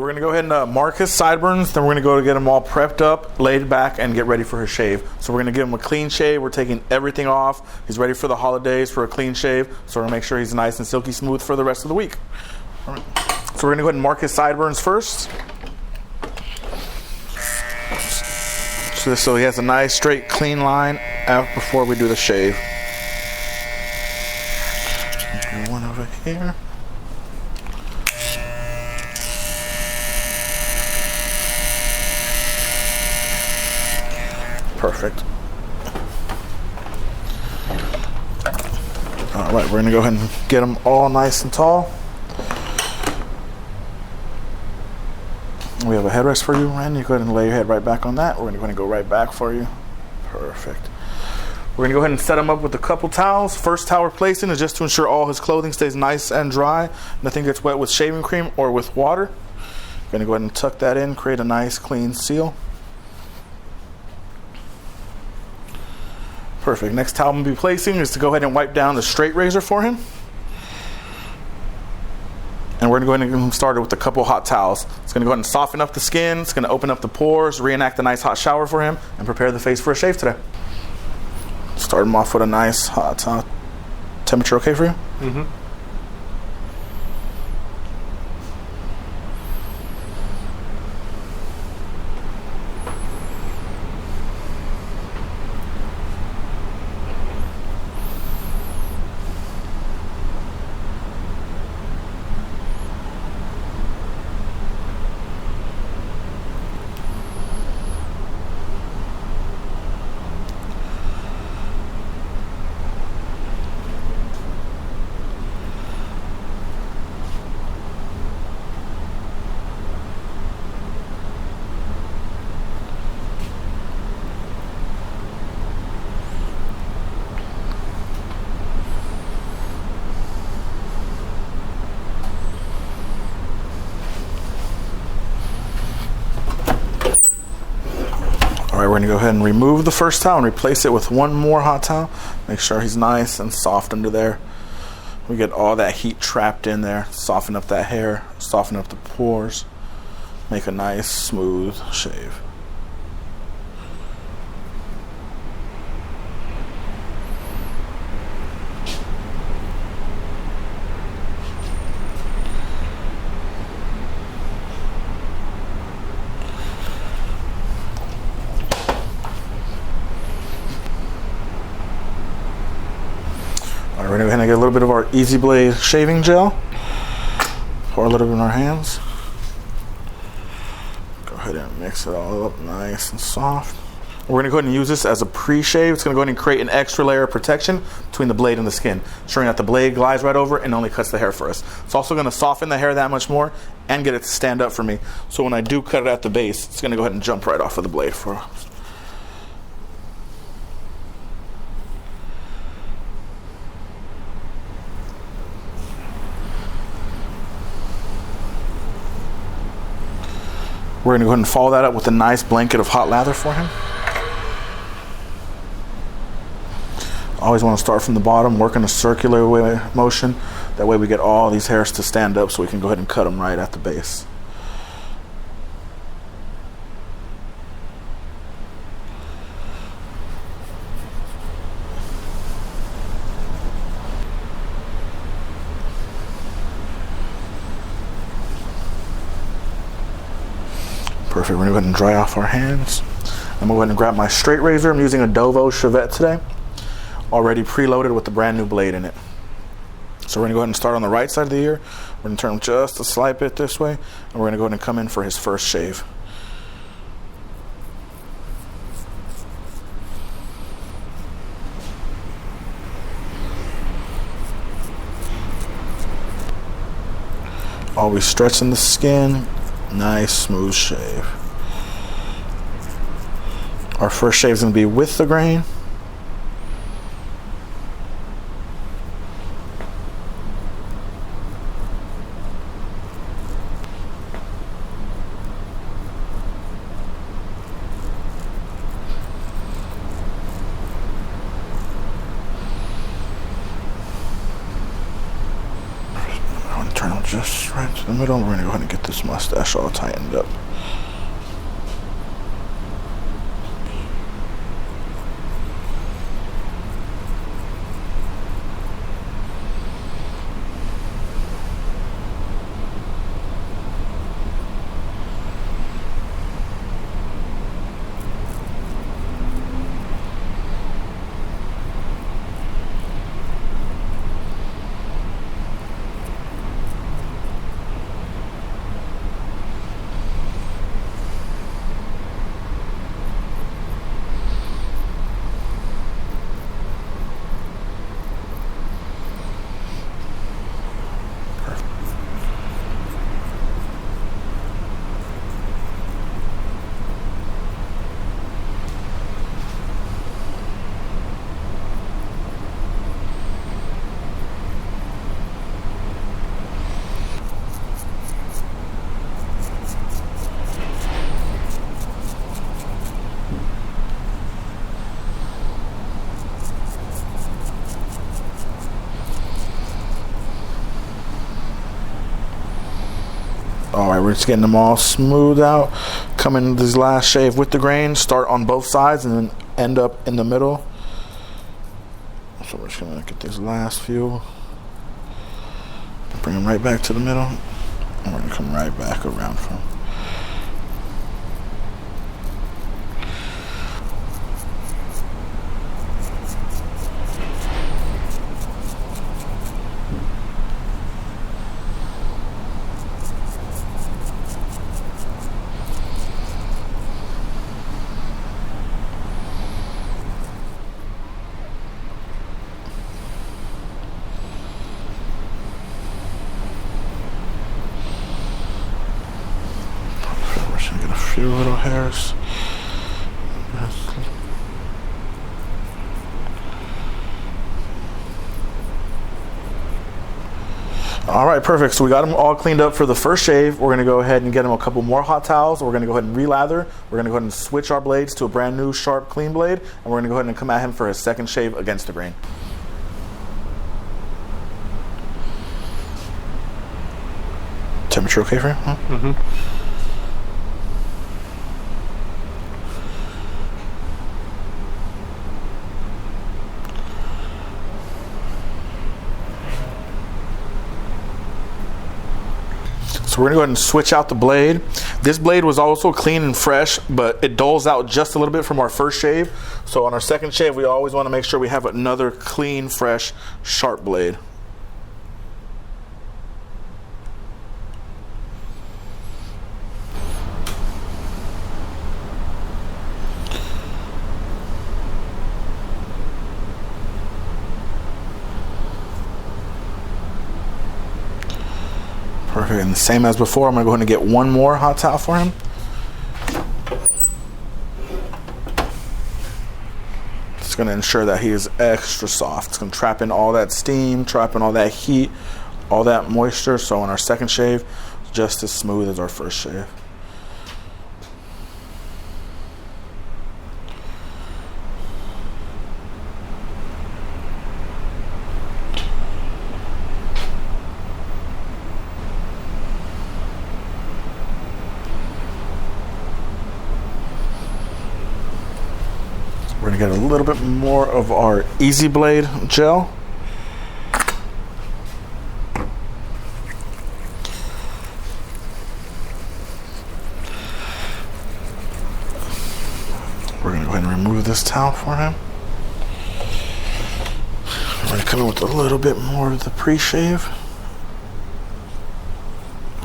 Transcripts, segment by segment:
we're gonna go ahead and mark his sideburns, then we're gonna go to get him all prepped up, laid back, and get ready for his shave. So we're gonna give him a clean shave. We're taking everything off. He's ready for the holidays for a clean shave. So we're gonna make sure he's nice and silky smooth for the rest of the week. All right. So we're gonna go ahead and mark his sideburns first. So he has a nice straight clean line before we do the shave. One over here. Perfect. All right, we're gonna go ahead and get them all nice and tall. We have a headrest for you, Ren. You go ahead and lay your head right back on that. We're gonna go right back for you. Perfect. We're gonna go ahead and set him up with a couple towels. First towel we're placing is just to ensure all his clothing stays nice and dry. Nothing gets wet with shaving cream or with water. We're gonna go ahead and tuck that in, create a nice clean seal. Perfect. Next towel I'm going to be placing is to go ahead and wipe down the straight razor for him. And we're going to go ahead and get him started with a couple hot towels. It's going to go ahead and soften up the skin. It's going to open up the pores, reenact a nice hot shower for him, and prepare the face for a shave today. Start him off with a nice hot towel. Temperature okay for you? Mm-hmm. Alright, we're going to go ahead and remove the first towel and replace it with one more hot towel. Make sure he's nice and soft under there. We get all that heat trapped in there. Soften up that hair, soften up the pores. Make a nice smooth shave. We're going to go ahead and get a little bit of our Easy Blade shaving gel. Pour a little bit in our hands. Go ahead and mix it all up nice and soft. We're going to go ahead and use this as a pre-shave. It's going to go ahead and create an extra layer of protection between the blade and the skin, ensuring that the blade glides right over and only cuts the hair for us. It's also going to soften the hair that much more and get it to stand up for me. So when I do cut it at the base, it's going to go ahead and jump right off of the blade for us. We're going to go ahead and follow that up with a nice blanket of hot lather for him. Always want to start from the bottom, work in a circular motion. That way we get all these hairs to stand up so we can go ahead and cut them right at the base. Perfect. We're going to go ahead and dry off our hands. I'm going to go ahead and grab my straight razor. I'm using a Dovo Chevette today, already preloaded with the brand new blade in it. So we're going to go ahead and start on the right side of the ear. We're going to turn just a slight bit this way, and we're going to go ahead and come in for his first shave. Always stretching the skin. Nice smooth shave. Our first shave is going to be with the grain. I'm going to turn them just right to the middle. We're gonna go ahead and get this mustache all tightened up. Alright, we're just getting them all smoothed out. Come in this last shave with the grain. Start on both sides and then end up in the middle. So we're just going to get these last few. Bring them right back to the middle. And we're going to come right back around from. Get a few little hairs. All right, perfect. So we got them all cleaned up for the first shave. We're gonna go ahead and get them a couple more hot towels. We're gonna go ahead and relather. We're gonna go ahead and switch our blades to a brand new sharp clean blade, and we're gonna go ahead and come at him for his second shave against the grain. Temperature okay for you? Huh? Mm-hmm. So we're gonna go ahead and switch out the blade. This blade was also clean and fresh, but it dulls out just a little bit from our first shave. So on our second shave, we always wanna make sure we have another clean, fresh, sharp blade. Perfect, and the same as before, I'm gonna go ahead and get one more hot towel for him. It's gonna ensure that he is extra soft. It's gonna trap in all that steam, trap in all that heat, all that moisture. So on our second shave, just as smooth as our first shave. We're gonna get a little bit more of our Easy Blade gel. We're gonna go ahead and remove this towel for him. We're gonna come in with a little bit more of the pre-shave.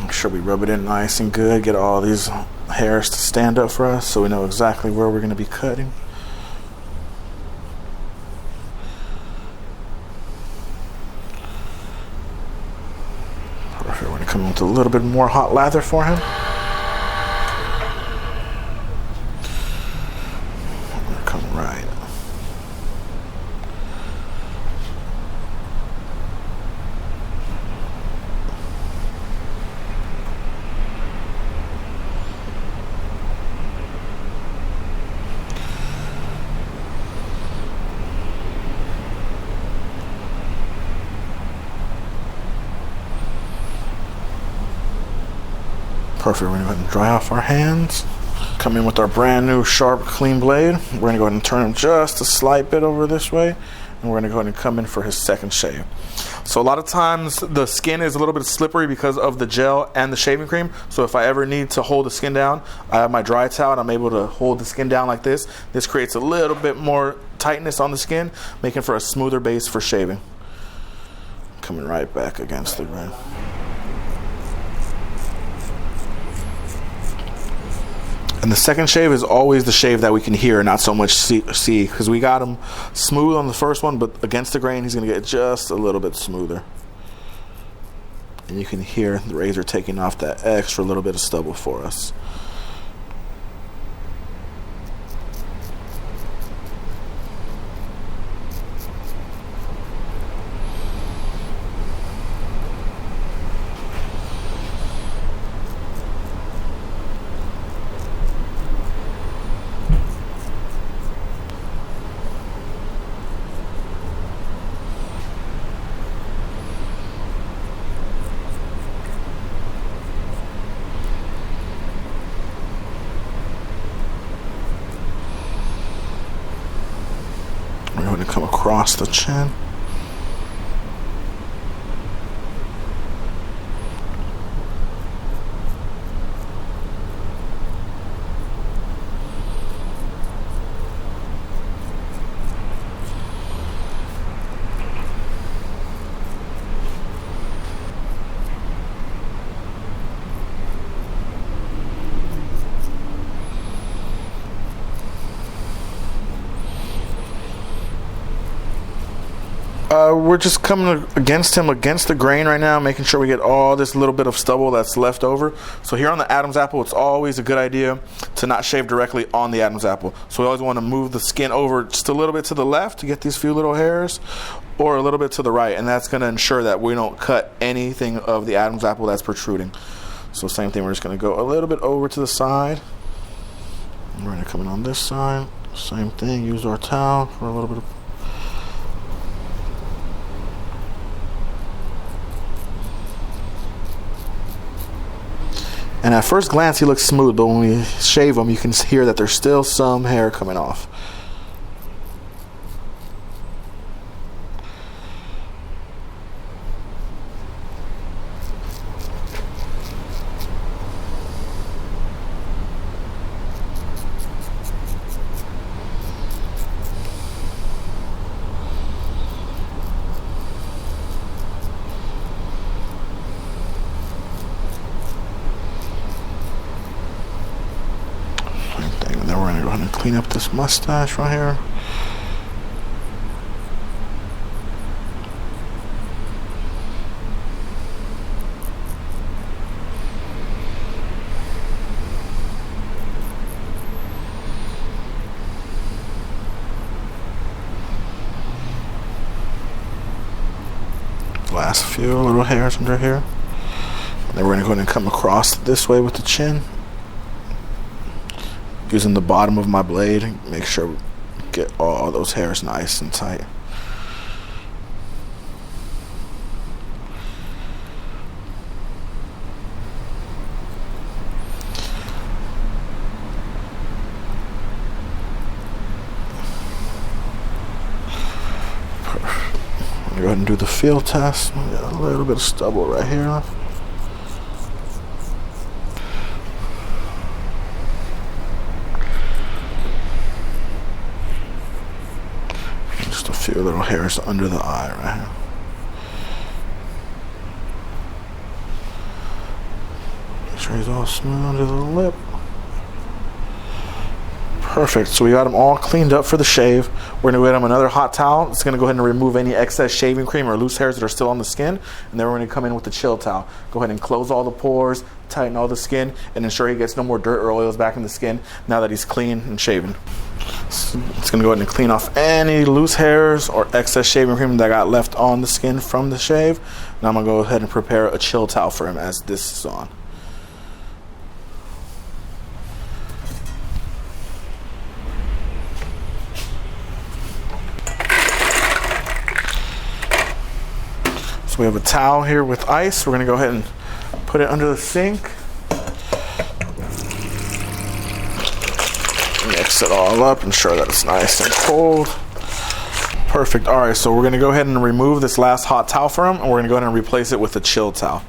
Make sure we rub it in nice and good, get all these hairs to stand up for us so we know exactly where we're gonna be cutting. Perfect. We're going to come in with a little bit more hot lather for him. We're going to come right. Perfect, we're gonna go ahead and dry off our hands. Come in with our brand new sharp, clean blade. We're gonna go ahead and turn him just a slight bit over this way. And we're gonna go ahead and come in for his second shave. So a lot of times the skin is a little bit slippery because of the gel and the shaving cream. So if I ever need to hold the skin down, I have my dry towel and I'm able to hold the skin down like this. This creates a little bit more tightness on the skin, making for a smoother base for shaving. Coming right back against the grain. And the second shave is always the shave that we can hear, not so much see, because we got him smooth on the first one, but against the grain, he's going to get just a little bit smoother. And you can hear the razor taking off that extra little bit of stubble for us. We're going to come across the chin. We're just coming against him, against the grain right now, making sure we get all this little bit of stubble that's left over. So here on the Adam's apple, it's always a good idea to not shave directly on the Adam's apple. So we always want to move the skin over just a little bit to the left to get these few little hairs, or a little bit to the right, and that's going to ensure that we don't cut anything of the Adam's apple that's protruding. So same thing, we're just going to go a little bit over to the side. We're going to come in on this side, same thing, use our towel for a little bit of. And at first glance, he looks smooth, but when we shave him, you can hear that there's still some hair coming off. We're going to go ahead and clean up this mustache right here. Last few little hairs under here. And then we're going to go ahead and come across this way with the chin. Using the bottom of my blade, make sure we get all those hairs nice and tight. Perfect. Go ahead and do the feel test. We got a little bit of stubble right here. Just a few little hairs under the eye right here. Make sure he's all smooth under the lip. Perfect. So we got them all cleaned up for the shave. We're going to get them another hot towel. It's going to go ahead and remove any excess shaving cream or loose hairs that are still on the skin. And then we're going to come in with the chill towel. Go ahead and close all the pores, tighten all the skin, and ensure he gets no more dirt or oils back in the skin now that he's clean and shaven. So it's going to go ahead and clean off any loose hairs or excess shaving cream that got left on the skin from the shave. Now I'm going to go ahead and prepare a chill towel for him as this is on. So we have a towel here with ice. We're going to go ahead and put it under the sink. Mix it all up, ensure that it's nice and cold. Perfect. All right, so we're gonna go ahead and remove this last hot towel from him, and we're gonna go ahead and replace it with a chill towel.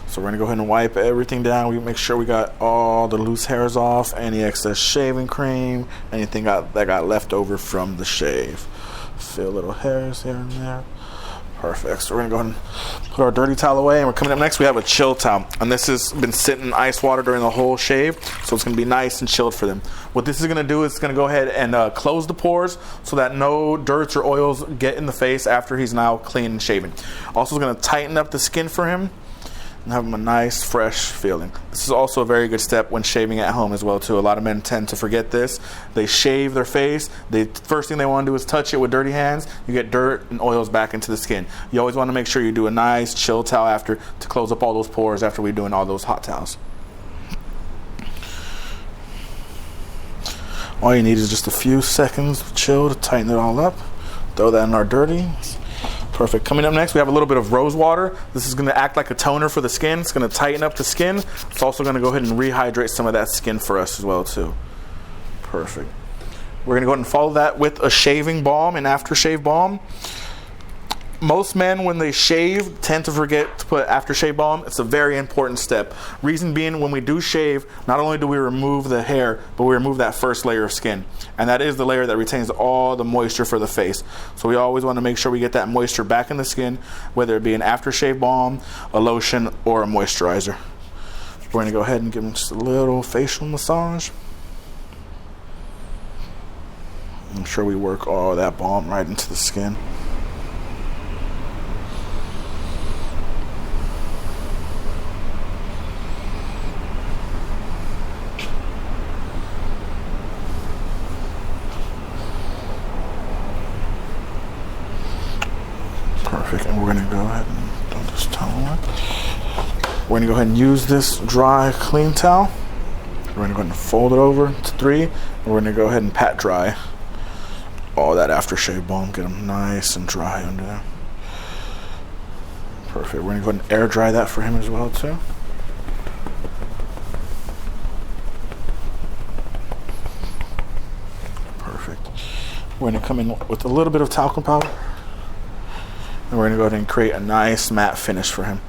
So we're gonna go ahead and wipe everything down. We make sure we got all the loose hairs off, any excess shaving cream, anything that got left over from the shave. Feel little hairs here and there. Perfect. So we're gonna go ahead and put our dirty towel away, and we're coming up next. We have a chill towel, and this has been sitting in ice water during the whole shave, so it's gonna be nice and chilled for them. What this is gonna do is it's gonna go ahead and close the pores so that no dirts or oils get in the face after he's now clean and shaven. Also, it's gonna tighten up the skin for him and have him a nice fresh feeling. This is also a very good step when shaving at home as well too. A lot of men tend to forget this. They shave their face, the first thing they want to do is touch it with dirty hands. You get dirt and oils back into the skin. You always want to make sure you do a nice chill towel after to close up all those pores after we're doing all those hot towels. All you need is just a few seconds of chill to tighten it all up. Throw that in our dirty. Perfect. Coming up next, we have a little bit of rose water. This is going to act like a toner for the skin. It's going to tighten up the skin. It's also going to go ahead and rehydrate some of that skin for us as well too. Perfect. We're going to go ahead and follow that with a shaving balm, an aftershave balm. Most men, when they shave, tend to forget to put aftershave balm. It's a very important step. Reason being, when we do shave, not only do we remove the hair, but we remove that first layer of skin. And that is the layer that retains all the moisture for the face. So we always want to make sure we get that moisture back in the skin, whether it be an aftershave balm, a lotion, or a moisturizer. We're going to go ahead and give him just a little facial massage. Make sure we work all that balm right into the skin. Perfect, and we're going to go ahead and dump this towel away. We're going to go ahead and use this dry, clean towel. We're going to go ahead and fold it over to 3, and we're going to go ahead and pat dry all that aftershave balm. Get them nice and dry under there. Perfect. We're going to go ahead and air dry that for him as well too. Perfect. We're going to come in with a little bit of talcum powder. And we're going to go ahead and create a nice matte finish for him.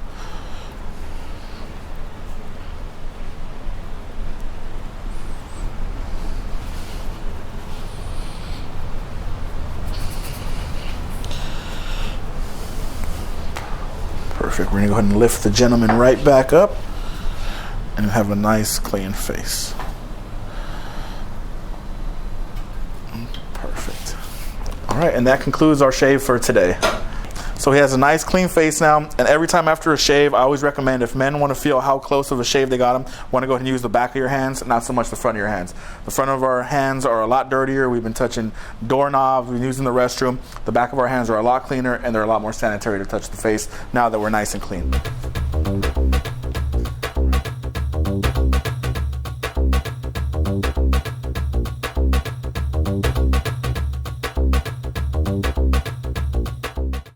Perfect. We're going to go ahead and lift the gentleman right back up and have a nice clean face. Perfect. All right, and that concludes our shave for today. So he has a nice clean face now, and every time after a shave, I always recommend, if men want to feel how close of a shave they got him, want to go ahead and use the back of your hands, not so much the front of your hands. The front of our hands are a lot dirtier. We've been touching doorknobs, we've been using the restroom. The back of our hands are a lot cleaner, and they're a lot more sanitary to touch the face now that we're nice and clean.